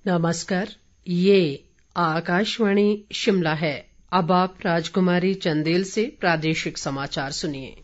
नमस्कार, ये आकाशवाणी शिमला है। अब आप राजकुमारी चंदेल से प्रादेशिक समाचार सुनिए।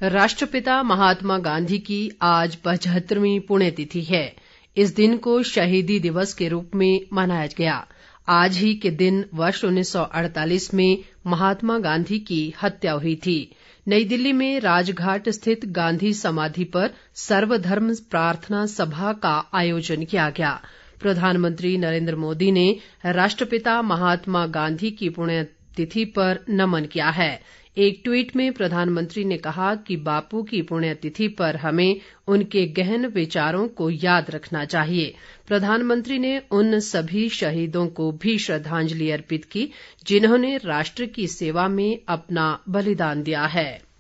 राष्ट्रपिता महात्मा गांधी की आज 75वीं पुण्यतिथि है। इस दिन को शहीदी दिवस के रूप में मनाया गया। आज ही के दिन वर्ष 1948 में महात्मा गांधी की हत्या हुई थी। नई दिल्ली में राजघाट स्थित गांधी समाधि पर सर्वधर्म प्रार्थना सभा का आयोजन किया गया। प्रधानमंत्री नरेंद्र मोदी ने राष्ट्रपिता महात्मा गांधी की पुण्यतिथि पर नमन किया है। एक ट्वीट में प्रधानमंत्री ने कहा कि बापू की पुण्यतिथि पर हमें उनके गहन विचारों को याद रखना चाहिए। प्रधानमंत्री ने उन सभी शहीदों को भी श्रद्धांजलि अर्पित की जिन्होंने राष्ट्र की सेवा में अपना बलिदान दिया है।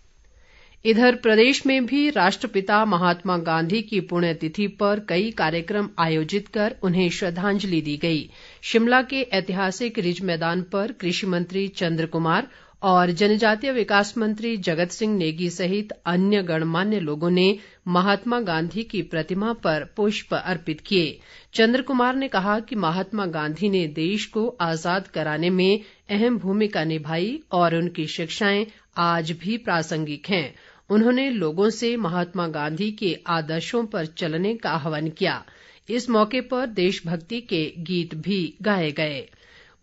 इधर प्रदेश में भी राष्ट्रपिता महात्मा गांधी की पुण्यतिथि पर कई कार्यक्रम आयोजित कर उन्हें श्रद्धांजलि दी गई। शिमला के ऐतिहासिक रिज मैदान पर कृषि मंत्री चंद्र कुमार और जनजातीय विकास मंत्री जगत सिंह नेगी सहित अन्य गणमान्य लोगों ने महात्मा गांधी की प्रतिमा पर पुष्प अर्पित किए। चंद्र कुमार ने कहा कि महात्मा गांधी ने देश को आजाद कराने में अहम भूमिका निभाई और उनकी शिक्षाएं आज भी प्रासंगिक हैं। उन्होंने लोगों से महात्मा गांधी के आदर्शों पर चलने का आह्वान किया। इस मौके पर देशभक्ति के गीत भी गाए गए।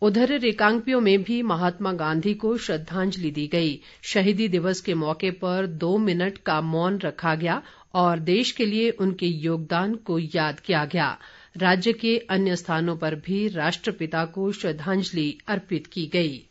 उधर रिकांगपिओ में भी महात्मा गांधी को श्रद्धांजलि दी गई। शहीदी दिवस के मौके पर 2 मिनट का मौन रखा गया और देश के लिए उनके योगदान को याद किया गया। राज्य के अन्य स्थानों पर भी राष्ट्रपिता को श्रद्धांजलि अर्पित की गई।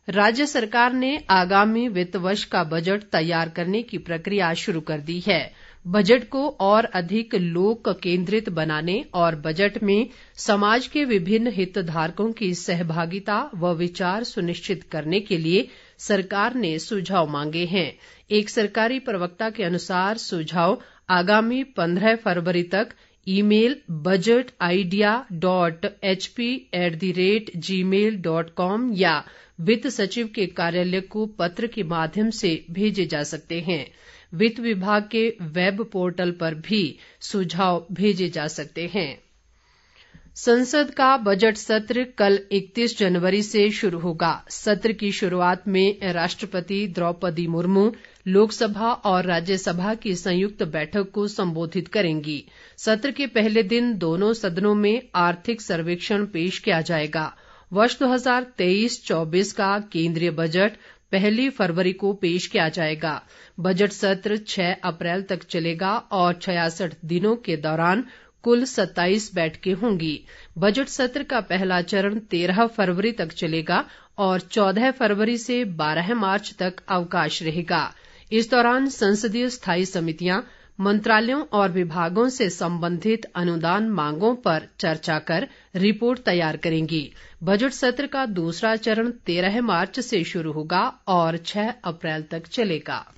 राज्य सरकार ने आगामी वित्त वर्ष का बजट तैयार करने की प्रक्रिया शुरू कर दी है। बजट को और अधिक लोक केंद्रित बनाने और बजट में समाज के विभिन्न हितधारकों की सहभागिता व विचार सुनिश्चित करने के लिए सरकार ने सुझाव मांगे हैं। एक सरकारी प्रवक्ता के अनुसार सुझाव आगामी 15 फरवरी तक ईमेल budgetidea.hp@gmail.com या वित्त सचिव के कार्यालय को पत्र के माध्यम से भेजे जा सकते हैं। वित्त विभाग के वेब पोर्टल पर भी सुझाव भेजे जा सकते हैं। संसद का बजट सत्र कल 31 जनवरी से शुरू होगा। सत्र की शुरुआत में राष्ट्रपति द्रौपदी मुर्मू लोकसभा और राज्यसभा की संयुक्त बैठक को संबोधित करेंगी। सत्र के पहले दिन दोनों सदनों में आर्थिक सर्वेक्षण पेश किया जाएगा। वर्ष 2023-24 का केंद्रीय बजट 1 फरवरी को पेश किया जाएगा। बजट सत्र 6 अप्रैल तक चलेगा और 66 दिनों के दौरान कुल 27 बैठकें होंगी। बजट सत्र का पहला चरण 13 फरवरी तक चलेगा और 14 फरवरी से 12 मार्च तक अवकाश रहेगा। इस दौरान संसदीय स्थायी समितियां मंत्रालयों और विभागों से संबंधित अनुदान मांगों पर चर्चा कर रिपोर्ट तैयार करेंगी। बजट सत्र का दूसरा चरण 13 मार्च से शुरू होगा और 6 अप्रैल तक चलेगा।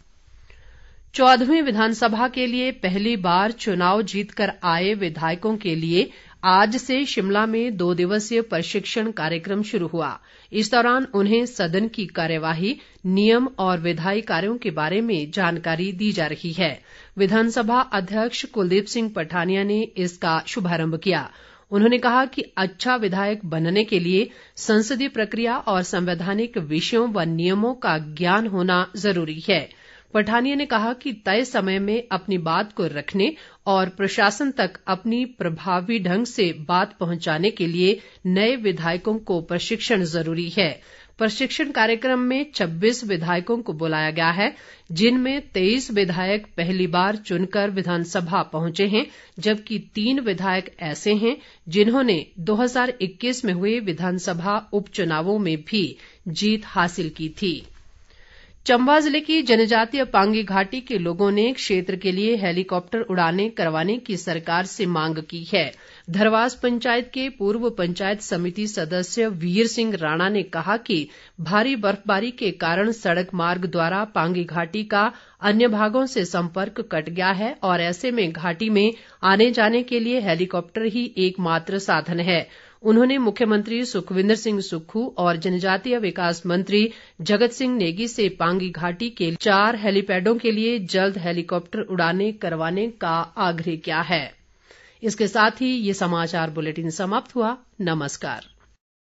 14वीं विधानसभा के लिए पहली बार चुनाव जीतकर आए विधायकों के लिए आज से शिमला में 2 दिवसीय प्रशिक्षण कार्यक्रम शुरू हुआ। इस दौरान उन्हें सदन की कार्यवाही, नियम और विधायी कार्यों के बारे में जानकारी दी जा रही है। विधानसभा अध्यक्ष कुलदीप सिंह पठानिया ने इसका शुभारंभ किया। उन्होंने कहा कि अच्छा विधायक बनने के लिए संसदीय प्रक्रिया और संवैधानिक विषयों व नियमों का ज्ञान होना जरूरी है। पठानिया ने कहा कि तय समय में अपनी बात को रखने और प्रशासन तक अपनी प्रभावी ढंग से बात पहुंचाने के लिए नए विधायकों को प्रशिक्षण जरूरी है। प्रशिक्षण कार्यक्रम में 26 विधायकों को बुलाया गया है, जिनमें 23 विधायक पहली बार चुनकर विधानसभा पहुंचे हैं, जबकि 3 विधायक ऐसे हैं जिन्होंने 2021 में हुए विधानसभा उपचुनावों में भी जीत हासिल की थी। चंबा जिले की जनजातीय पांगी घाटी के लोगों ने क्षेत्र के लिए हेलीकॉप्टर उड़ानें करवाने की सरकार से मांग की है। धरवास पंचायत के पूर्व पंचायत समिति सदस्य वीर सिंह राणा ने कहा कि भारी बर्फबारी के कारण सड़क मार्ग द्वारा पांगी घाटी का अन्य भागों से संपर्क कट गया है और ऐसे में घाटी में आने जाने के लिए हेलीकॉप्टर ही एकमात्र साधन है। उन्होंने मुख्यमंत्री सुखविंदर सिंह सुक्खू और जनजातीय विकास मंत्री जगत सिंह नेगी से पांगी घाटी के 4 हेलीपैडों के लिए जल्द हेलीकॉप्टर उड़ानें करवाने का आग्रह किया है। इसके साथ ही ये समाचार बुलेटिन समाप्त हुआ। नमस्कार।